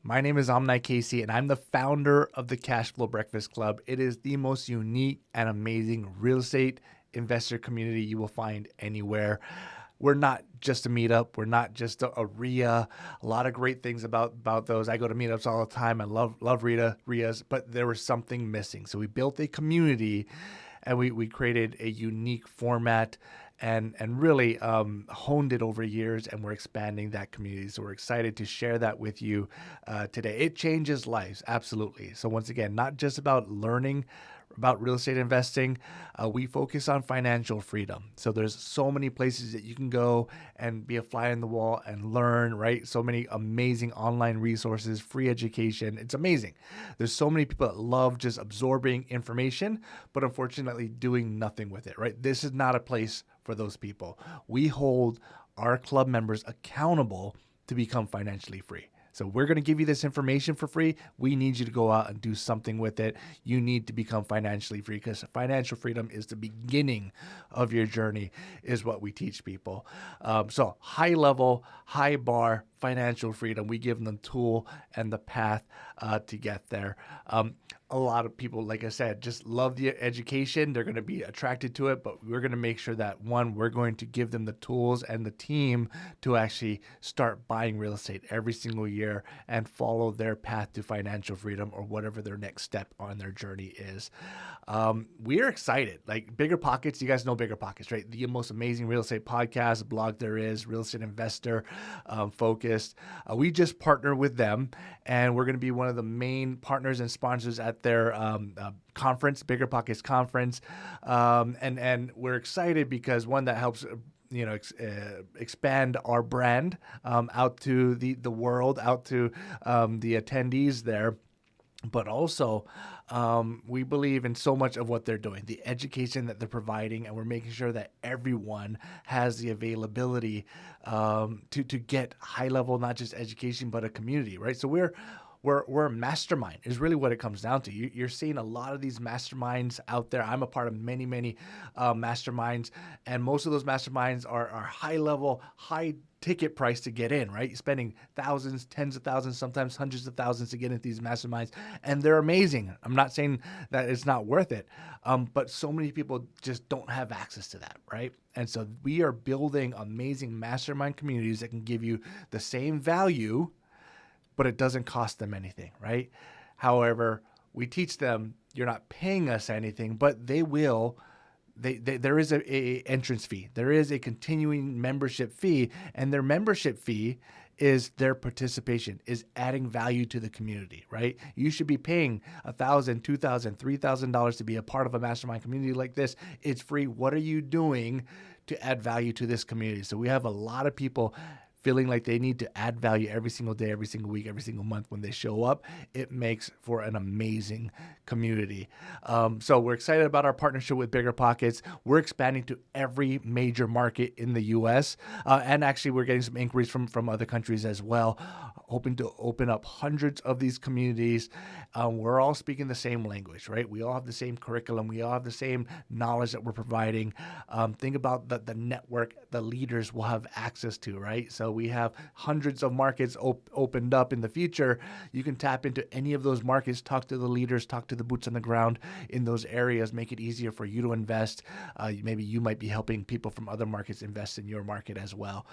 My name is Amnai Casey, and I'm the founder of the Cash Flow Breakfast Club. It is the most unique and amazing real estate investor community you will find anywhere. We're not just a meetup. We're not just a RIA. A lot of great things about those. I go to meetups all the time. I love RIAs, but there was something missing. So we built a community, and we created a unique format and really honed it over years, and we're expanding that community. So we're excited to share that with you today. It changes lives, absolutely. So once again, not just about learning about real estate investing, we focus on financial freedom. So there's so many places that you can go and be a fly on the wall and learn, right? So many amazing online resources, free education. It's amazing. There's so many people that love just absorbing information, but unfortunately doing nothing with it, right? This is not a place for those people. We hold our club members accountable to become financially free. So we're going to give you this information for free. We need you to go out and do something with it. You need to become financially free, because financial freedom is the beginning of your journey, is what we teach people. So high level, high bar, financial freedom. We give them the tool and the path to get there. A lot of people, like I said, just love the education. They're going to be attracted to it, but we're going to make sure that, one, we're going to give them the tools and the team to actually start buying real estate every single year and follow their path to financial freedom, or whatever their next step on their journey is. We are excited. Like Bigger Pockets, you guys know Bigger Pockets, right? The most amazing real estate podcast, blog there is, real estate investor focused. We just partner with them, and we're going to be one of the main partners and sponsors at their conference, Bigger Pockets conference. And we're excited because, one, that helps expand our brand out to the world, out to the attendees there. But also, we believe in so much of what they're doing, the education that they're providing, and we're making sure that everyone has the availability to get high level, not just education, but a community, right? So we're a mastermind is really what it comes down to. You're seeing a lot of these masterminds out there. I'm a part of many masterminds, and most of those masterminds are high level, high ticket price to get in, right? You're spending thousands, tens of thousands, sometimes hundreds of thousands to get into these masterminds, and they're amazing. I'm not saying that it's not worth it, but so many people just don't have access to that, right? And so we are building amazing mastermind communities that can give you the same value, but it doesn't cost them anything, right? However, we teach them, you're not paying us anything, but they will. There is a entrance fee. There is a continuing membership fee, and their membership fee is their participation, is adding value to the community, right? You should be paying $1,000, $2,000, $3,000 to be a part of a mastermind community like this. It's free. What are you doing to add value to this community? So we have a lot of people feeling like they need to add value every single day, every single week, every single month when they show up. It makes for an amazing community. So we're excited about our partnership with Bigger Pockets. We're expanding to every major market in the U.S. And actually, we're getting some inquiries from other countries as well, hoping to open up hundreds of these communities. We're all speaking the same language, right? We all have the same curriculum. We all have the same knowledge that we're providing. Think about the network the leaders will have access to, right? So we have hundreds of markets opened up in the future. You can tap into any of those markets, talk to the leaders, talk to the boots on the ground in those areas, make it easier for you to invest. Maybe you might be helping people from other markets invest in your market as well.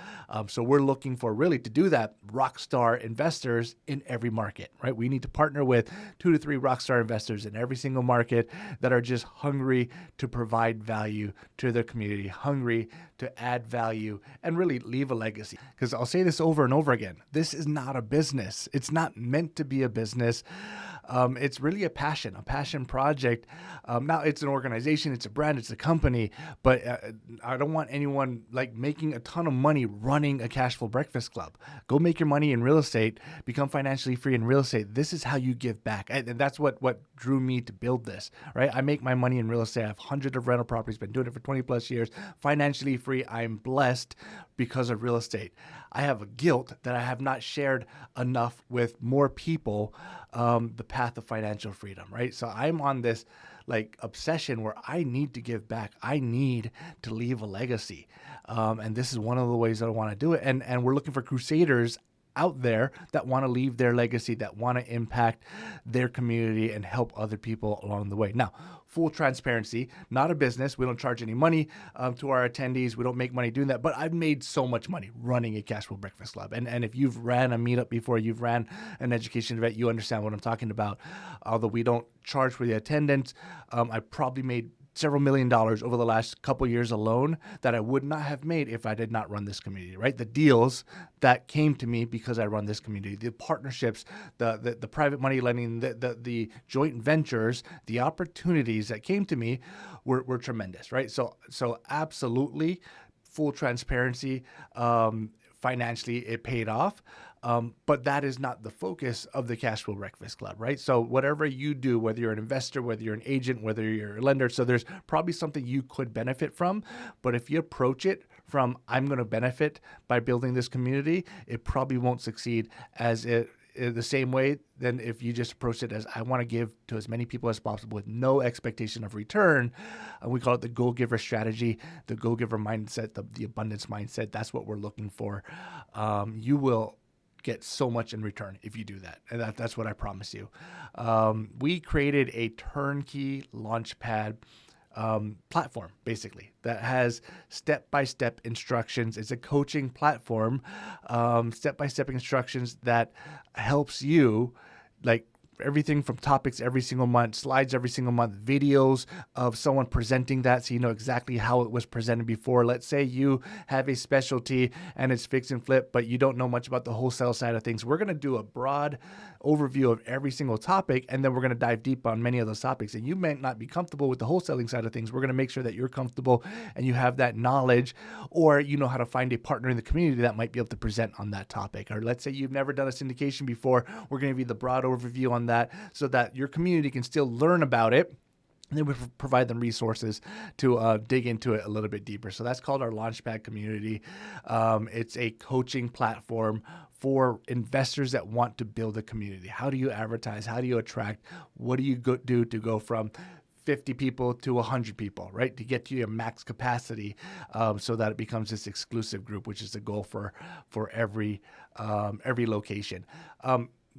So we're looking for, really, to do that, rock star investors in every market, right? We need to partner with 2 to 3 rock star investors in every single market that are just hungry to provide value to their community, hungry to add value and really leave a legacy. Because I'll say this over and over again, this is not a business. It's not meant to be a business. It's really a passion project. Now it's an organization, it's a brand, it's a company, but I don't want anyone like making a ton of money running a cash flow breakfast club. Go make your money in real estate, become financially free in real estate. This is how you give back. And that's what drew me to build this, right? I make my money in real estate. I have hundreds of rental properties, been doing it for 20 plus years, financially free. I'm blessed because of real estate. I have a guilt that I have not shared enough with more people, the path of financial freedom, right? So I'm on this like obsession where I need to give back. I need to leave a legacy. And this is one of the ways that I want to do it. And we're looking for crusaders out there that want to leave their legacy, that want to impact their community and help other people along the way. Now, full transparency, not a business. We don't charge any money to our attendees. We don't make money doing that. But I've made so much money running a Cash Flow Breakfast Club. And if you've ran a meetup before, you've ran an education event, you understand what I'm talking about. Although we don't charge for the attendance, I probably made several $1 million over the last couple of years alone that I would not have made if I did not run this community, right? The deals that came to me because I run this community, the partnerships, the private money lending, the joint ventures, the opportunities that came to me were tremendous, right? So absolutely full transparency. Financially, it paid off. But that is not the focus of the Cash Flow Breakfast Club, right? So whatever you do, whether you're an investor, whether you're an agent, whether you're a lender, so there's probably something you could benefit from. But if you approach it from, I'm going to benefit by building this community, it probably won't succeed as it the same way than if you just approach it as, I want to give to as many people as possible with no expectation of return. We call it the goal giver strategy, the goal giver mindset, the abundance mindset. That's what we're looking for. You will get so much in return if you do that. And that's what I promise you. We created a turnkey launchpad platform, basically, that has step-by-step instructions. It's a coaching platform, step-by-step instructions that helps you, like, everything from topics every single month, slides every single month, videos of someone presenting that so you know exactly how it was presented before. Let's say you have a specialty and it's fix and flip, but you don't know much about the wholesale side of things. We're going to do a broad overview of every single topic, and then we're going to dive deep on many of those topics. And you may not be comfortable with the wholesaling side of things. We're going to make sure that you're comfortable and you have that knowledge, or you know how to find a partner in the community that might be able to present on that topic. Or let's say you've never done a syndication before. We're going to give you the broad overview on that so that your community can still learn about it. And then we provide them resources to dig into it a little bit deeper. So that's called our Launchpad community. It's a coaching platform for investors that want to build a community. How do you advertise? How do you attract? What do you do to go from 50 people to 100 people, right? To get to your max capacity so that it becomes this exclusive group, which is the goal for every location.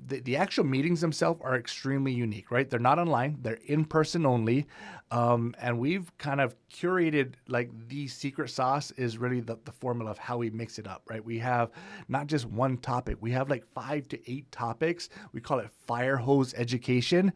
The actual meetings themselves are extremely unique, right? They're not online. They're in person only. And we've kind of curated, like, the secret sauce is really the formula of how we mix it up, right? We have not just one topic. We have like 5 to 8 topics. We call it fire hose education.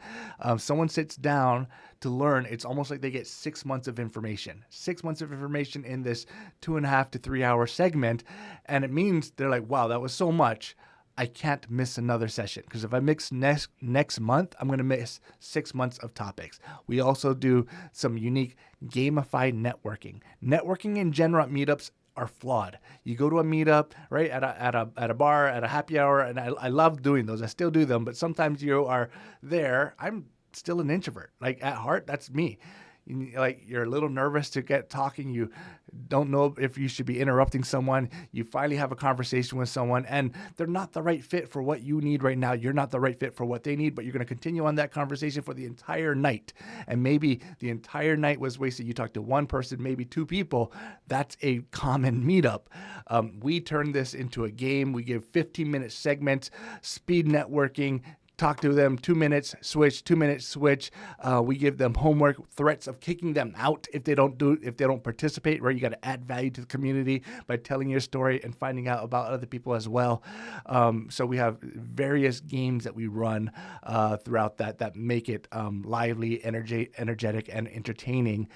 Someone sits down to learn. It's almost like they get 6 months of information. 6 months of information in this 2.5 to 3 hour segment. And it means they're like, wow, that was so much. I can't miss another session, because if I mix next month, I'm going to miss 6 months of topics. We also do some unique gamified networking. Networking in general at meetups are flawed. You go to a meetup, right, at a bar, at a happy hour, and I love doing those. I still do them, but sometimes you are there. I'm still an introvert. Like, at heart, that's me. You're a little nervous to get talking. You don't know if you should be interrupting someone. You finally have a conversation with someone, and they're not the right fit for what you need right now. You're not the right fit for what they need, but you're going to continue on that conversation for the entire night. And maybe the entire night was wasted. You talked to one person, maybe 2 people. That's a common meetup. We turn this into a game. We give 15-minute segments, speed networking. Talk to them, 2 minutes, switch, 2 minutes, switch. We give them homework, threats of kicking them out if they don't participate, right? You got to add value to the community by telling your story and finding out about other people as well. So we have various games that we run throughout that make it lively, energetic, and entertaining.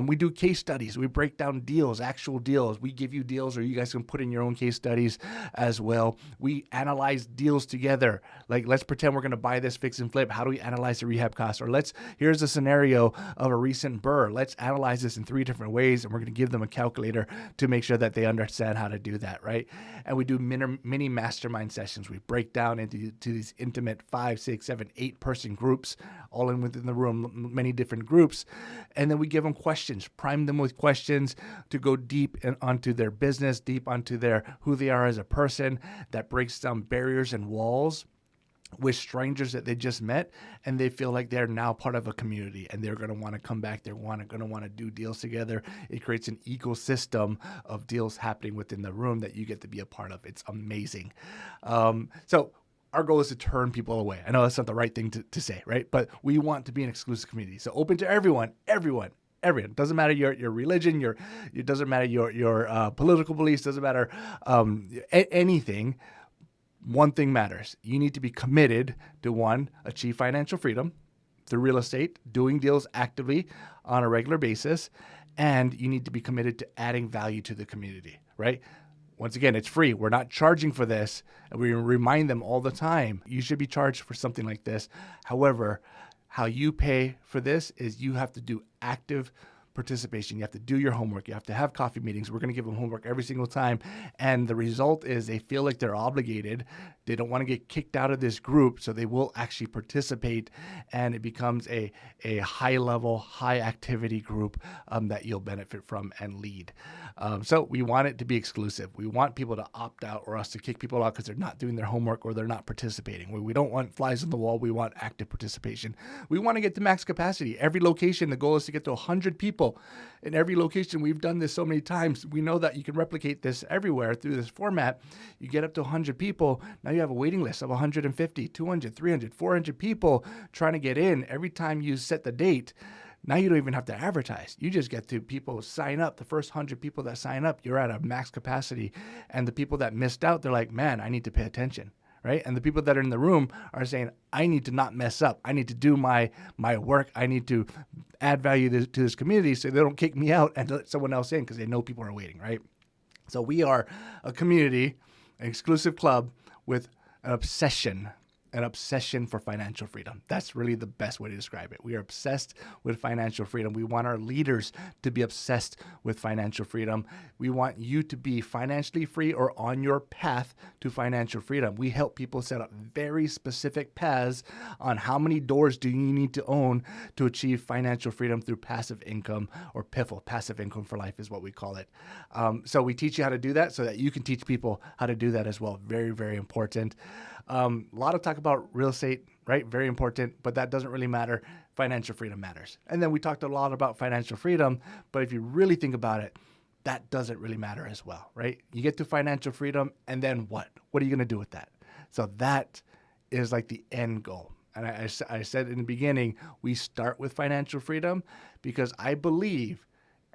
We do case studies. We break down deals, actual deals. We give you deals, or you guys can put in your own case studies as well. We analyze deals together. Like, let's pretend we're going to buy this fix and flip. How do we analyze the rehab cost? Or here's a scenario of a recent burr. Let's analyze this in 3 different ways, and we're going to give them a calculator to make sure that they understand how to do that, right? And we do mini mastermind sessions. We break down into these intimate 5, 6, 7, 8 person groups, all within the room, many different groups. And then we give them questions, prime them with questions to go deep onto their business, deep onto who they are as a person. That breaks down barriers and walls with strangers that they just met, and they feel like they're now part of a community and they're going to want to come back. They're going to want to do deals together. It creates an ecosystem of deals happening within the room that you get to be a part of. It's amazing. So our goal is to turn people away. I know that's not the right thing to say, right? But we want to be an exclusive community. So open to everyone. It doesn't matter your religion, it doesn't matter your political beliefs, doesn't matter anything. One thing matters. You need to be committed to, one, achieve financial freedom through real estate, doing deals actively on a regular basis, and you need to be committed to adding value to the community, right? Once again, it's free. We're not charging for this. And we remind them all the time, you should be charged for something like this. However, how you pay for this is you have to do active participation. You have to do your homework. You have to have coffee meetings. We're going to give them homework every single time. And the result is they feel like they're obligated. They don't want to get kicked out of this group, so they will actually participate, and it becomes a high level, high activity group that you'll benefit from and lead. So we want it to be exclusive. We want people to opt out or us to kick people out because they're not doing their homework or they're not participating. We don't want flies on the wall. We want active participation. We want to get to max capacity. Every location, the goal is to get to 100 people. In every location, we've done this so many times. We know that you can replicate this everywhere through this format. You get up to 100 people. Now you have a waiting list of 150, 200, 300, 400 people trying to get in. Every time you set the date, now you don't even have to advertise. You just get to people sign up. The first 100 people that sign up, you're at a max capacity. And the people that missed out, they're like, man, I need to pay attention. Right? And the people that are in the room are saying, I need to not mess up. I need to do my work. I need to add value to this community so they don't kick me out and let someone else in because they know people are waiting, right? So we are a community, an exclusive club with an obsession for financial freedom. That's really the best way to describe it. We are obsessed with financial freedom. We want our leaders to be obsessed with financial freedom. We want you to be financially free or on your path to financial freedom. We help people set up very specific paths on how many doors do you need to own to achieve financial freedom through passive income, or PIFL, passive income for life is what we call it. So we teach you how to do that so that you can teach people how to do that as well. Very, very important. A lot of talk about real estate, right? Very important, but that doesn't really matter. Financial freedom matters. And then we talked a lot about financial freedom, but if you really think about it, that doesn't really matter as well, right? You get to financial freedom, and then what? What are you going to do with that? So that is like the end goal. And I said in the beginning, we start with financial freedom because I believe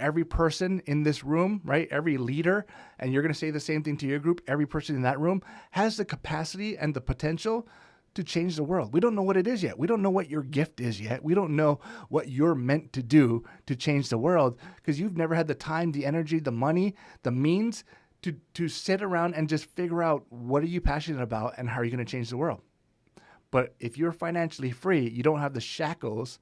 every person in this room, right? Every leader, and you're going to say the same thing to your group, every person in that room has the capacity and the potential to change the world. We don't know what it is yet. We don't know what your gift is yet. We don't know what you're meant to do to change the world because you've never had the time, the energy, the money, the means to sit around and just figure out what are you passionate about and how are you going to change the world. But if you're financially free, you don't have the shackles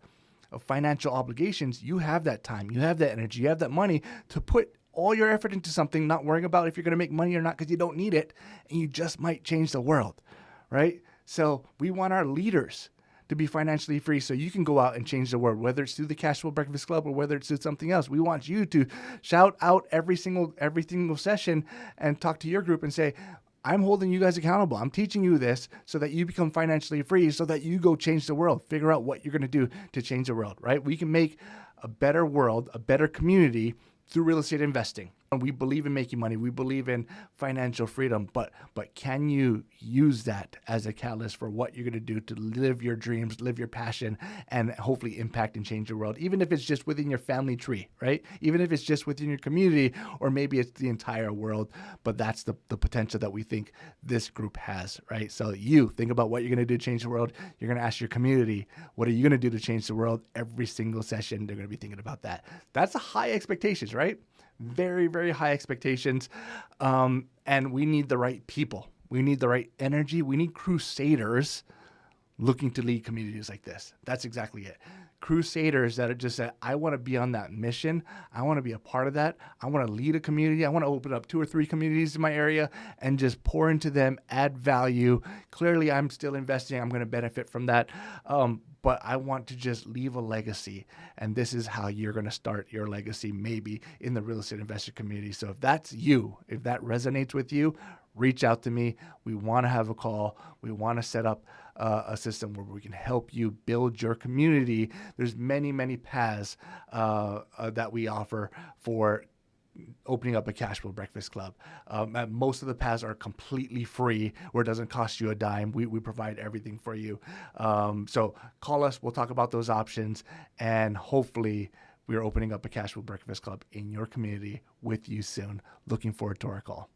of financial obligations, you have that time, you have that energy, you have that money to put all your effort into something, not worrying about if you're going to make money or not because you don't need it, and you just might change the world, right? So we want our leaders to be financially free so you can go out and change the world, whether it's through the Cash Flow Breakfast Club or whether it's through something else. We want you to shout out every single session and talk to your group and say, I'm holding you guys accountable. I'm teaching you this so that you become financially free, so that you go change the world. Figure out what you're going to do to change the world, right? We can make a better world, a better community through real estate investing. And we believe in making money. We believe in financial freedom, but can you use that as a catalyst for what you're going to do to live your dreams, live your passion, and hopefully impact and change the world, even if it's just within your family tree, right? Even if it's just within your community, or maybe it's the entire world, but that's the potential that we think this group has, right? So you think about what you're going to do to change the world. You're going to ask your community, what are you going to do to change the world? Every single session, they're going to be thinking about that. That's a high expectations, right? Very, very high expectations. And we need the right people. We need the right energy. We need crusaders looking to lead communities like this. That's exactly it. Crusaders that are just that I want to be on that mission. I want to be a part of that. I want to lead a community. I want to open up 2 or 3 communities in my area and just pour into them, add value. Clearly, I'm still investing. I'm going to benefit from that. But I want to just leave a legacy. And this is how you're going to start your legacy, maybe in the real estate investor community. So if that's you, if that resonates with you, reach out to me. We want to have a call. We want to set up a system where we can help you build your community. There's many, many paths that we offer for opening up a cash flow breakfast club. And most of the paths are completely free, where it doesn't cost you a dime. We provide everything for you. So call us. We'll talk about those options, and hopefully we're opening up a cash flow breakfast club in your community with you soon. Looking forward to our call.